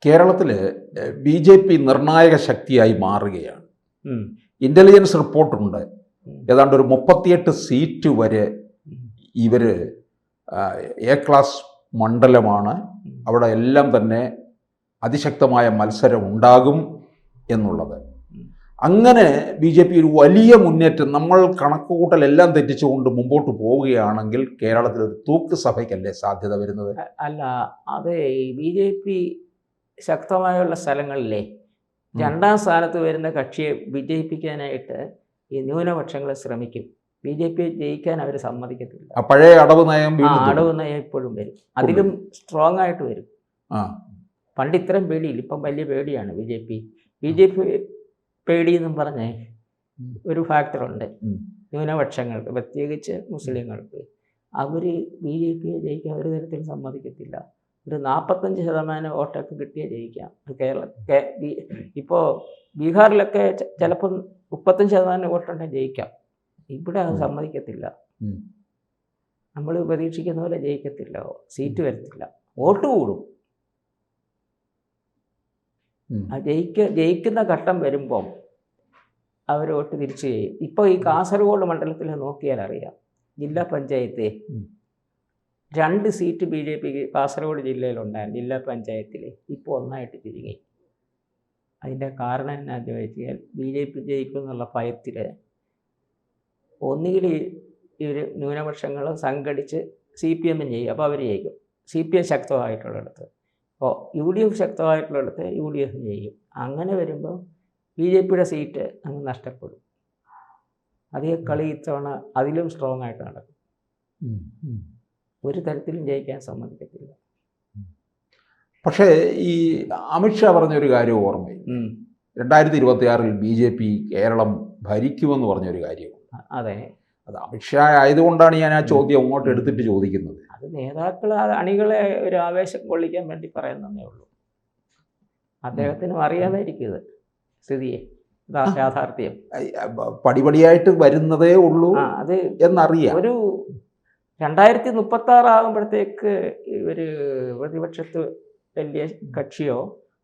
കേരളത്തിൽ BJP നിർണായക ശക്തിയായി മാറുകയാണ്. ഇൻ്റലിജൻസ് റിപ്പോർട്ടുണ്ട്, ഏതാണ്ട് ഒരു 38 സീറ്റ് വരെ ഇവർ എ ക്ലാസ് മണ്ഡലമാണ്, അവിടെ എല്ലാം തന്നെ അതിശക്തമായ മത്സരം ഉണ്ടാകും എന്നുള്ളത്. അങ്ങനെ BJP ഒരു വലിയ മുന്നേറ്റം, നമ്മൾ കണക്കുകൂട്ടലെല്ലാം തെറ്റിച്ചുകൊണ്ട് മുമ്പോട്ട് പോവുകയാണെങ്കിൽ കേരളത്തിൽ ഒരു തൂക്ക് സഭയ്ക്കല്ലേ സാധ്യത വരുന്നത്? അല്ല, അത് BJP ശക്തമായുള്ള സ്ഥലങ്ങളിലെ രണ്ടാം സ്ഥാനത്ത് വരുന്ന കക്ഷിയെ വിജയിപ്പിക്കാനായിട്ട് ഈ ന്യൂനപക്ഷങ്ങൾ ശ്രമിക്കും. BJP ജയിക്കാൻ അവർ സമ്മതിക്കത്തില്ല. പഴയ അടവ് നയം അടവ് നയം ഇപ്പോഴും വരും, അധികം സ്ട്രോങ് ആയിട്ട് വരും. പണ്ട് ഇത്രയും പേടിയില്ല, ഇപ്പം വലിയ പേടിയാണ് BJP പേടി എന്നും പറഞ്ഞ് ഒരു ഫാക്ടറുണ്ട് ന്യൂനപക്ഷങ്ങൾക്ക്, പ്രത്യേകിച്ച് മുസ്ലിങ്ങൾക്ക്. അവർ BJP ജയിക്കാൻ ഒരു തരത്തിൽ സമ്മതിക്കത്തില്ല. ഒരു 45% വോട്ടൊക്കെ കിട്ടിയാൽ ജയിക്കാം. ഇപ്പോൾ ബീഹാറിലൊക്കെ ചിലപ്പം 35% വോട്ടുണ്ടെങ്കിൽ ജയിക്കാം. ഇവിടെ അത് സമ്മതിക്കത്തില്ല. നമ്മൾ പ്രതീക്ഷിക്കുന്ന പോലെ ജയിക്കത്തില്ല, സീറ്റ് വരത്തില്ല, വോട്ട് കൂടും. ജയിക്കുന്ന ഘട്ടം വരുമ്പം അവർ വോട്ട് തിരിച്ചു ചെയ്യും. ഇപ്പോൾ ഈ കാസർഗോഡ് മണ്ഡലത്തിൽ നോക്കിയാൽ അറിയാം, ജില്ലാ പഞ്ചായത്ത് 2 സീറ്റ് BJPക്ക് കാസർഗോഡ് ജില്ലയിലുണ്ടായിരുന്നു. ജില്ലാ പഞ്ചായത്തിൽ ഇപ്പോൾ ഒന്നായിട്ട് ചുരുങ്ങി. അതിൻ്റെ കാരണം എന്നാന്ന് ചോദിച്ചാൽ BJP ജയിക്കുമെന്നുള്ള ഭയത്തിൽ ഒന്നുകിൽ ഇവർ ന്യൂനപക്ഷങ്ങൾ സംഘടിച്ച് CPM ചെയ്യും, അപ്പോൾ അവർ ജയിക്കും. CPM ശക്തമായിട്ടുള്ളിടത്ത്, അപ്പോൾ UDF ശക്തമായിട്ടുള്ളിടത്ത് UDF ചെയ്യും. അങ്ങനെ വരുമ്പോൾ BJPയുടെ സീറ്റ് അങ്ങ് നഷ്ടപ്പെടും. അതേ കളി ഇത്തവണ അതിലും സ്ട്രോങ് ആയിട്ട് നടക്കും. ഒരു തരത്തിലും ജയിക്കാൻ സമ്മതിക്കത്തില്ല. പക്ഷേ ഈ അമിത്ഷാ പറഞ്ഞൊരു കാര്യം ഓർമ്മയും, 2026 BJP കേരളം ഭരിക്കുമെന്ന് പറഞ്ഞൊരു കാര്യമുണ്ട്. അതെ, അത് അമിത്ഷാ ആയതുകൊണ്ടാണ് ഞാൻ ആ ചോദ്യം അങ്ങോട്ട് എടുത്തിട്ട് ചോദിക്കുന്നത്. അത് നേതാക്കൾ അണികളെ ഒരു ആവേശം കൊള്ളിക്കാൻ വേണ്ടി പറയുന്നതേ ഉള്ളൂ. അദ്ദേഹത്തിനും അറിയാമായിരിക്കും സ്ഥിതിയെ, യാഥാർത്ഥ്യം. പടിപടിയായിട്ട് വരുന്നതേ ഉള്ളൂ അത് എന്നറിയാം. ഒരു 2036 ആകുമ്പോഴത്തേക്ക് ഇവർ പ്രതിപക്ഷത്ത് വലിയ കക്ഷിയോ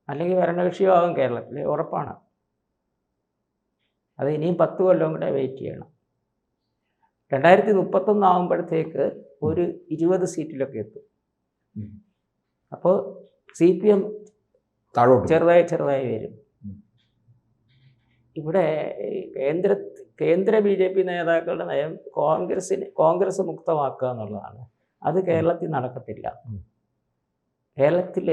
അല്ലെങ്കിൽ ഭരണകക്ഷിയോ ആകും കേരളത്തിൽ, ഉറപ്പാണ്. അത് ഇനിയും 10 കൊല്ലം കൂടെ വെയിറ്റ് ചെയ്യണം. 2031 ആകുമ്പോഴത്തേക്ക് ഒരു 20 സീറ്റിലൊക്കെ എത്തും. അപ്പോൾ CPM ചെറുതായി വരും. ഇവിടെ കേന്ദ്ര BJP നേതാക്കളുടെ നയം കോൺഗ്രസ് മുക്തമാക്കുക എന്നുള്ളതാണ്. അത് കേരളത്തിൽ നടക്കത്തില്ല. കേരളത്തിൽ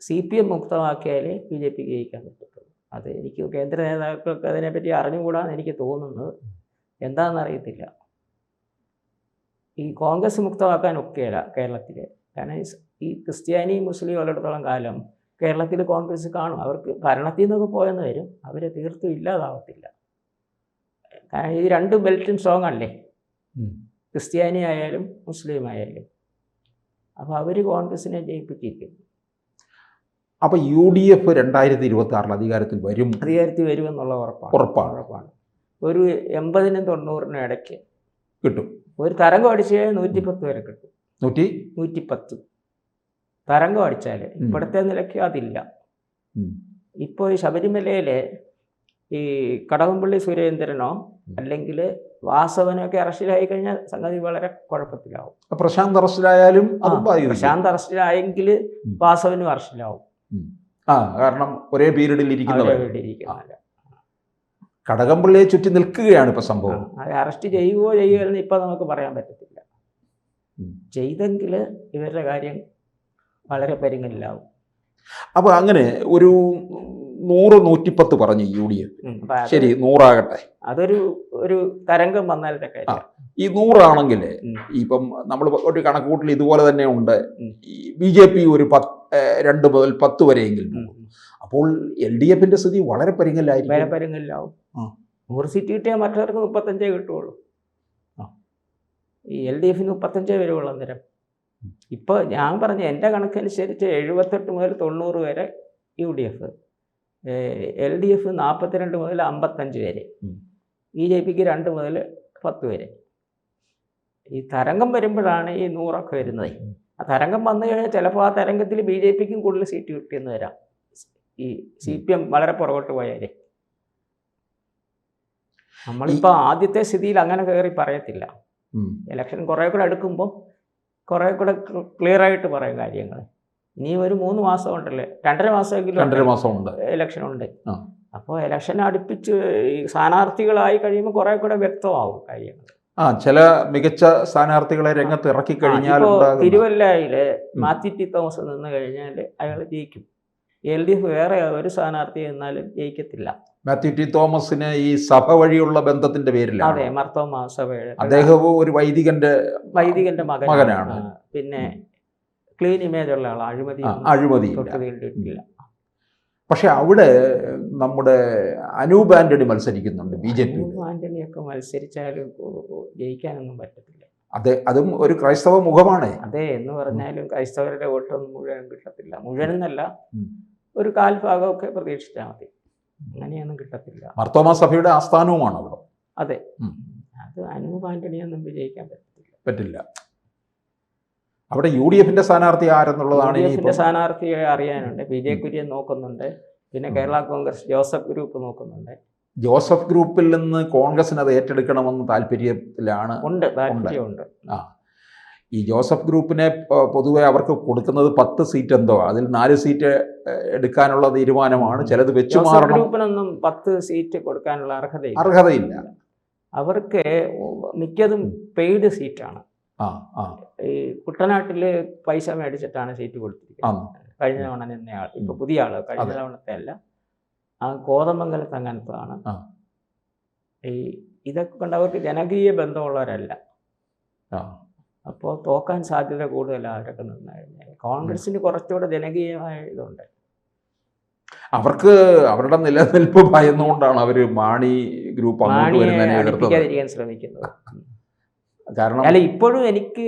CPM മുക്തമാക്കിയാലേ BJP ജയിക്കാൻ പറ്റത്തുള്ളൂ. അത് എനിക്ക് കേന്ദ്ര നേതാക്കൾക്ക് അതിനെപ്പറ്റി അറിഞ്ഞുകൂടാന്ന് എനിക്ക് തോന്നുന്നത്. എന്താണെന്നറിയത്തില്ല. ഈ കോൺഗ്രസ് മുക്തമാക്കാൻ ഒക്കെയല്ല കേരളത്തിൽ. കാരണം ഈ ക്രിസ്ത്യാനി മുസ്ലിം ഉള്ളിടത്തോളം കാലം കേരളത്തിൽ കോൺഗ്രസ് കാണും. അവർക്ക് ഭരണത്തിൽ നിന്നൊക്കെ പോയെന്ന് വരും, അവരെ തീർത്തും ഇല്ലാതാവത്തില്ല. കാരണം ഈ 2 ബെൽറ്റും സ്ട്രോങ് അല്ലേ, ക്രിസ്ത്യാനി ആയാലും മുസ്ലിം ആയാലും. അപ്പോൾ അവർ കോൺഗ്രസിനെ ജയിപ്പിച്ചിരിക്കും. അപ്പോൾ UDF 2026 അധികാരത്തിൽ വരുമെന്നുള്ള ഉറപ്പാണ്. ഒരു 80-നും 90-നും ഇടയ്ക്ക് കിട്ടും. ഒരു തരംഗം അടിച്ചാൽ 110 വരെ കിട്ടും. 110 തരംഗം അടിച്ചാൽ. ഇപ്പോഴത്തെ നിലയ്ക്ക് അതില്ല. ഇപ്പോൾ ഈ ശബരിമലയിലെ ഈ കടകംപള്ളി സുരേന്ദ്രനോ അല്ലെങ്കിൽ വാസവനോ ഒക്കെ അറസ്റ്റിലായി കഴിഞ്ഞാൽ സംഗതി വളരെ കുഴപ്പത്തിലാവും. പ്രശാന്ത് അറസ്റ്റിലായാലും പ്രശാന്ത് അറസ്റ്റിലായെങ്കിൽ വാസവനും അറസ്റ്റിലാവും. കാരണം ഒരേ പീരീഡിൽ ഇരിക്കുന്നവർ. കടകംപള്ളിയെ ചുറ്റി നിൽക്കുകയാണ് ഇപ്പൊ സംഭവം. അറസ്റ്റ് ചെയ്യുകയെന്ന് ഇപ്പൊ നമുക്ക് പറയാൻ പറ്റത്തില്ല. ചെയ്തെങ്കിൽ ഇവരുടെ കാര്യം വളരെ പരിങ്ങലിലാവും. അപ്പൊ അങ്ങനെ ഒരു 100-110 പറഞ്ഞു UDF. ശരി, 100 ആകട്ടെ. ഒരു തരംഗം വന്നാലത്തെ കാര്യം. ഈ 100 ആണെങ്കിൽ ഇപ്പം നമ്മൾ ഒരു കണക്കുകൂട്ടൽ ഇതുപോലെ തന്നെ ഉണ്ട്. BJP ഒരു 2 മുതൽ 10 വരെയെങ്കിലും പോകും. അപ്പോൾ LDFന്റെ സ്ഥിതി വളരെ പരിങ്ങലാവും. 100 സീറ്റ് കിട്ടിയാൽ മറ്റവർക്ക് 35 കിട്ടുള്ളൂ. ഈ LDFന് 35 വരുള്ളൂ അന്നേരം. ഇപ്പോൾ ഞാൻ പറഞ്ഞ എൻ്റെ കണക്കനുസരിച്ച് 78 മുതൽ 90 വരെ UDF, LDF 42 മുതൽ 55 വരെ, BJPക്ക് 2 മുതൽ 10 വരെ. ഈ തരംഗം വരുമ്പോഴാണ് ഈ 100 ഒക്കെ വരുന്നത്. ആ തരംഗം വന്നു കഴിഞ്ഞാൽ ചിലപ്പോൾ ആ തരംഗത്തിൽ BJPക്കും കൂടുതൽ സീറ്റ് കിട്ടിയെന്ന് വരാം. ഈ CPM വളരെ പുറകോട്ട് പോയാലേ. നമ്മളിപ്പോൾ ആദ്യത്തെ സ്ഥിതിയിൽ അങ്ങനെ കയറി പറയത്തില്ല. ഇലക്ഷൻ കുറേ കൂടെ അടുക്കുമ്പോൾ കുറേ കൂടെ ക്ലിയർ ആയിട്ട് പറയും കാര്യങ്ങൾ. ഇനി ഒരു 3 മാസം ഉണ്ടല്ലേ, 2.5 മാസമെങ്കിലും ഇലക്ഷൻ ഉണ്ട്. അപ്പോൾ ഇലക്ഷൻ അടുപ്പിച്ച് ഈ സ്ഥാനാർത്ഥികളായി കഴിയുമ്പോൾ കുറേ കൂടെ വ്യക്തമാവും കാര്യങ്ങൾ. ചില മികച്ച സ്ഥാനാർത്ഥികളെ രംഗത്ത് ഇറക്കി കഴിഞ്ഞാൽ തിരുവല്ലയിൽ മാത്യു ടി തോമസ് നിന്ന് കഴിഞ്ഞാൽ അയാൾ ജയിക്കും. LDF വേറെ ഒരു സ്ഥാനാർത്ഥി എന്നാലും ജയിക്കത്തില്ല. മാത്യു ടി തോമസിന് ഈ സഭ വഴിയുള്ള ബന്ധത്തിന്റെ പേരിലാണ്. അതെ, മാർത്തോമാ സഭയുടെ അദ്ദേഹവും ഒരു വൈദികന്റെ മകനാണ്. പിന്നെ ക്ലീൻ ഇമേജ് ഉള്ള ആൾ, അഴിമതി തൊട്ടുകണ്ടിട്ടില്ല. പക്ഷെ അവിടെ നമ്മുടെ അനൂപ് ആന്റണി മത്സരിക്കുന്നുണ്ട് BJP. ആന്റണിയൊക്കെ മത്സരിച്ചാലും ജയിക്കാനൊന്നും പറ്റത്തില്ല. അതും ഒരു ക്രൈസ്തവ മുഖമാണ്. അതെ, എന്ന് പറഞ്ഞാലും ക്രൈസ്തവരുടെ വോട്ടൊന്നും മുഴുവൻ കിട്ടത്തില്ല. മുഴുവനെന്നല്ല, ഒരു കാൽഭാഗമൊക്കെ പ്രതീക്ഷിച്ചാൽ മതി. അങ്ങനെയൊന്നും കിട്ടത്തില്ല. മാർത്തോമാ സഭയുടെ ആസ്ഥാനവുമാണ് അവിടെ. അതെ, അത് അനൂപ് ആന്റണിയൊന്നും വിജയിക്കാൻ പറ്റില്ല. അവിടെ UDFന്റെ സ്ഥാനാർത്ഥി ആരെന്നുള്ളതാണ്. UDFന്റെ സ്ഥാനാർത്ഥിയെ അറിയാനുണ്ട്. PJ കുര്യൻ നോക്കുന്നുണ്ട്. പിന്നെ കേരള കോൺഗ്രസ് ജോസഫ് ഗ്രൂപ്പ് നോക്കുന്നുണ്ട്. ജോസഫ് ഗ്രൂപ്പിൽ നിന്ന് കോൺഗ്രസിന് അത് ഏറ്റെടുക്കണമെന്ന് താല്പര്യത്തിലാണ്. താല്പര്യമുണ്ട്. ഈ ജോസഫ് ഗ്രൂപ്പിനെ പൊതുവെ അവർക്ക് കൊടുക്കുന്നത് 10 സീറ്റ് എന്തോ, അതിൽ 4 സീറ്റ് എടുക്കാനുള്ള തീരുമാനമാണ്. ചിലത് വെച്ചു മാറണം. ഗ്രൂപ്പിനൊന്നും 10 സീറ്റ് കൊടുക്കാനുള്ള അർഹതയില്ല. അവർക്ക് മിക്കതും പെയ്ഡ് സീറ്റാണ്. ഈ കുട്ടനാട്ടിൽ പൈസ മേടിച്ചിട്ടാണ് സീറ്റ് കൊടുത്തിരിക്കുന്നത്. കഴിഞ്ഞ തവണ നിന്നയാൾ, ഇപ്പൊ പുതിയ ആള്, കഴിഞ്ഞ തവണത്തെ അല്ല. ആ കോതമംഗലത്ത് അങ്ങനത്താണ്. ഈ ഇതൊക്കെ കൊണ്ട് അവർക്ക് ജനകീയ ബന്ധമുള്ളവരല്ല. അപ്പോൾ തോക്കാൻ സാധ്യത കൂടുതലാണ് അവരൊക്കെ നിന്ന് കഴിഞ്ഞാൽ. കോൺഗ്രസിന് കുറച്ചുകൂടെ ജനകീയമായ ഇതുണ്ട്. അവർക്ക് അവരുടെ നിലനിൽപ്പ് ഭയന്നുകൊണ്ടാണ് അവർ മാണി ഗ്രൂപ്പ് അടുപ്പിക്കാതിരിക്കാൻ ശ്രമിക്കുന്നത്. കാരണം അല്ല, ഇപ്പോഴും എനിക്ക്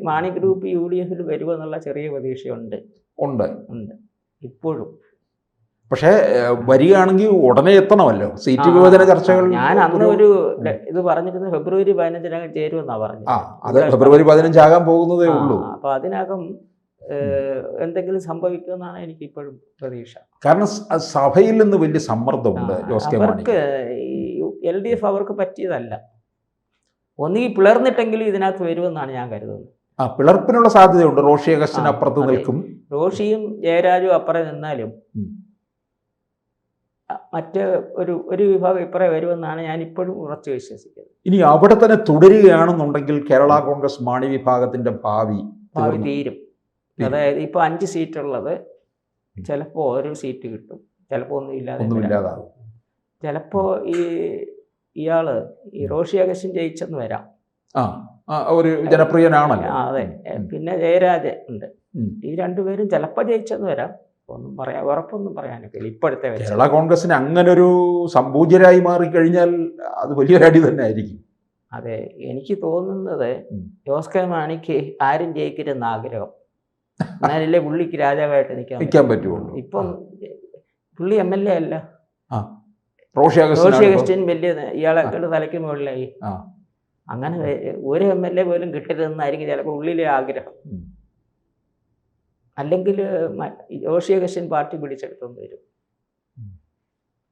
മാണി ഗ്രൂപ്പ് UDFിൽ വരുമെന്നുള്ള ചെറിയ പ്രതീക്ഷയുണ്ട്. ഇപ്പോഴും. പക്ഷേ വരികയാണെങ്കിൽ ഉടനെ എത്തണമല്ലോ സീറ്റ് വിഭജന ചർച്ചകൾ. ഞാൻ അന്ന് ഒരു ഇത് പറഞ്ഞിരുന്നത് ഫെബ്രുവരി 15 ചേരുമെന്നാണ് പറഞ്ഞത്. അത് ഫെബ്രുവരി 15 ആകാൻ പോകുന്നതേ ഉള്ളൂ. അപ്പോൾ അതിനകം എന്തെങ്കിലും സംഭവിക്കുമെന്നാണ് എനിക്ക് ഇപ്പോഴും പ്രതീക്ഷ. കാരണം സഭയിൽ നിന്ന് വലിയ സമ്മർദ്ദമുണ്ട്. അവർക്ക് LDF അവർക്ക് പറ്റിയതല്ല. ഒന്നുകിൽ പിളർന്നിട്ടെങ്കിലും ഇതിനകത്ത് വരുമെന്നാണ് ഞാൻ കരുതുന്നത്. പിളർപ്പിനുള്ള സാധ്യതയുണ്ട്. റോഷി അഗസ്റ്റിൻ അപ്പുറത്ത് നിൽക്കും. റോഷിയും ജയരാജും അപ്പുറം നിന്നാലും മറ്റ് ഒരു വിഭാഗം ഇപ്പറേ വരുമെന്നാണ് ഞാൻ ഇപ്പോഴും ഉറച്ചു വിശ്വസിക്കുന്നത്. ഇനി അവിടെ തന്നെ തുടരുകയാണെന്നുണ്ടെങ്കിൽ കേരള കോൺഗ്രസ് മാണി വിഭാഗത്തിന്റെ ഭാവി തീരും. അതായത് ഇപ്പോൾ 5 സീറ്റുള്ളത് ചിലപ്പോൾ ഒരു സീറ്റ് കിട്ടും, ചിലപ്പോൾ ഒന്നുമില്ലാതാകും. ചിലപ്പോൾ ഇയാള് ഈ റോഷി അഗസ്റ്റിൻ ജയിച്ചെന്ന് വരാം. ഒരു ജനപ്രിയനാണല്ലോ. അതെ. പിന്നെ ജയരാജ് ഉണ്ട്. ഈ രണ്ടുപേരും ചിലപ്പോൾ ജയിച്ചെന്ന് വരാം. ഉറപ്പൊന്നും പറയാനൊക്കെ ഇപ്പോഴത്തെ കേരള കോൺഗ്രസിന് അങ്ങനെ ഒരു സംപൂജ്യരായി മാറിക്കഴിഞ്ഞാൽ അത് വലിയൊരു അടി തന്നെ ആയിരിക്കും. അതെ, എനിക്ക് തോന്നുന്നത് ജോസ് കെ മാണിക്ക് ആരും ജയിക്കരുതെന്ന് ആഗ്രഹം. എന്നാലല്ലേ പുള്ളിക്ക് രാജാവായിട്ട് നിൽക്കാൻ പറ്റുള്ളൂ. ഇപ്പം പുള്ളി MLA അല്ല. റോഷി അഗസ്റ്റിൻ വലിയ ഇയാളെ തലയ്ക്ക് മുകളിലായി. അങ്ങനെ ഒരു MLA പോലും കിട്ടരുതെന്നായിരിക്കും ചിലപ്പോൾ ഉള്ളിലെ ആഗ്രഹം. അല്ലെങ്കിൽ റോഷി അഗസ്റ്റിൻ പാർട്ടി പിടിച്ചെടുത്തെന്ന് വരും.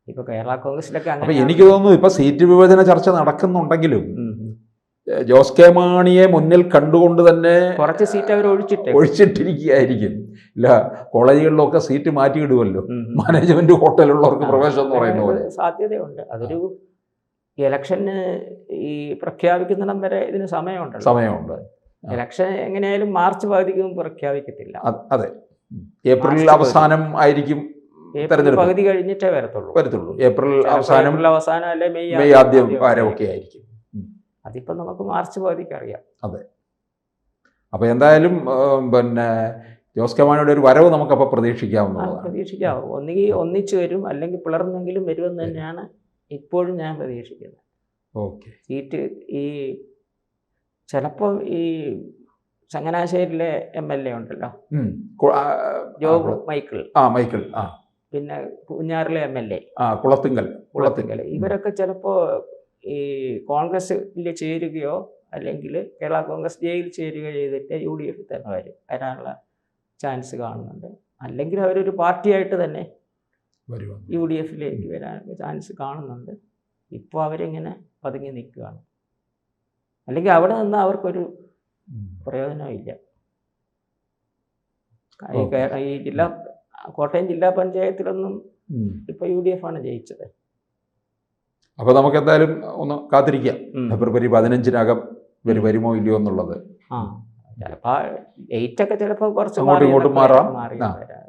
ഇപ്പൊ കേരള കോൺഗ്രസിലൊക്കെ അങ്ങനെ. എനിക്ക് തോന്നുന്നു ഇപ്പൊ സീറ്റ് വിഭജന ചർച്ച നടക്കുന്നുണ്ടെങ്കിലും ജോസ് കെ മാണിയെ മുന്നിൽ കണ്ടുകൊണ്ട് തന്നെ കുറച്ച് സീറ്റ് അവർ ഒഴിച്ചിട്ടിരിക്കുകയായിരിക്കും. ഇല്ല, കോളേജുകളിലൊക്കെ സീറ്റ് മാറ്റിയിടുമല്ലോ. മാനേജ്മെന്റ് ഹോട്ടലുള്ളവർക്ക് പ്രവേശനം എന്ന് പറയുന്ന പോലെ സാധ്യതയുണ്ട്. അതൊരു ഇലക്ഷന് ഈ പ്രഖ്യാപിക്കുന്നിടം വരെ ഇതിന് സമയമുണ്ട്. ഇലക്ഷൻ എങ്ങനെയായാലും മാർച്ച് പകുതിക്കും പ്രഖ്യാപിക്കത്തില്ല. അതെ, ഏപ്രിൽ അവസാനം ആയിരിക്കും പകുതി കഴിഞ്ഞിട്ടേ വരത്തുള്ളൂ. ഏപ്രിൽ അവസാനം അല്ലെ മെയ് ആദ്യം വാരമൊക്കെ ആയിരിക്കും. അതിപ്പോ നമുക്ക് മാർച്ച് പകുതിക്ക് അറിയാം. അതെ. അപ്പോൾ എന്തായാലും പിന്നെ ജോസ് കെ മാണിയുടെ ഒരു വരവ് നമുക്കപ്പോൾ പ്രതീക്ഷിക്കാവുന്നതാണ്. ഒന്നുകിൽ ഒന്നിച്ചു വരും, അല്ലെങ്കിൽ പിളർന്നെങ്കിലും വരുമെന്ന് തന്നെയാണ് ഇപ്പോഴും ഞാൻ പ്രതീക്ഷിക്കുന്നത്. സീറ്റ് ഈ ചിലപ്പോൾ ഈ ചങ്ങനാശ്ശേരിയിലെ MLA ഉണ്ടല്ലോ, ജോബ് മൈക്കിൾ, പിന്നെ പൂഞ്ഞാറിലെ MLA കുളത്തിങ്കൽ, ഇവരൊക്കെ ചിലപ്പോൾ ഈ കോൺഗ്രസിൽ ചേരുകയോ അല്ലെങ്കിൽ കേരള കോൺഗ്രസ് ജയിൽ ചേരുക ചെയ്തിട്ട് UDF തന്നെ വരാനുള്ള ചാൻസ് കാണുന്നുണ്ട്. അല്ലെങ്കിൽ അവരൊരു പാർട്ടിയായിട്ട് തന്നെ UDFിലേക്ക് വരാനുള്ള ചാൻസ് കാണുന്നുണ്ട്. ഇപ്പോൾ അവരിങ്ങനെ പതുങ്ങി നിൽക്കുകയാണ്. അല്ലെങ്കിൽ അവിടെ നിന്ന് അവർക്കൊരു പ്രയോജനമില്ല. ഈ കോട്ടയം ജില്ലാ പഞ്ചായത്തിലൊന്നും ഇപ്പോൾ UDF ആണ് ജയിച്ചത്. അപ്പോൾ നമുക്ക് എന്തായാലും ഒന്ന് കാത്തിരിക്കാം ഫെബ്രുവരി 15-നകം ഇവർ വരുമോ ഇല്ലയോ എന്നുള്ളത്. ചിലപ്പോൾ ഡേറ്റൊക്കെ ചിലപ്പോൾ കുറച്ച് അങ്ങോട്ടും ഇങ്ങോട്ടും മാറാം,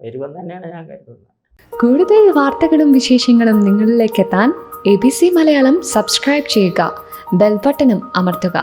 വരുമെന്ന് തന്നെയാണ് ഞാൻ കരുതുന്നത്. കൂടുതൽ വാർത്തകളും വിശേഷങ്ങളും നിങ്ങളിലേക്ക് എത്താൻ ABC മലയാളം സബ്സ്ക്രൈബ് ചെയ്യുക, ബെൽ ബട്ടണും അമർത്തുക.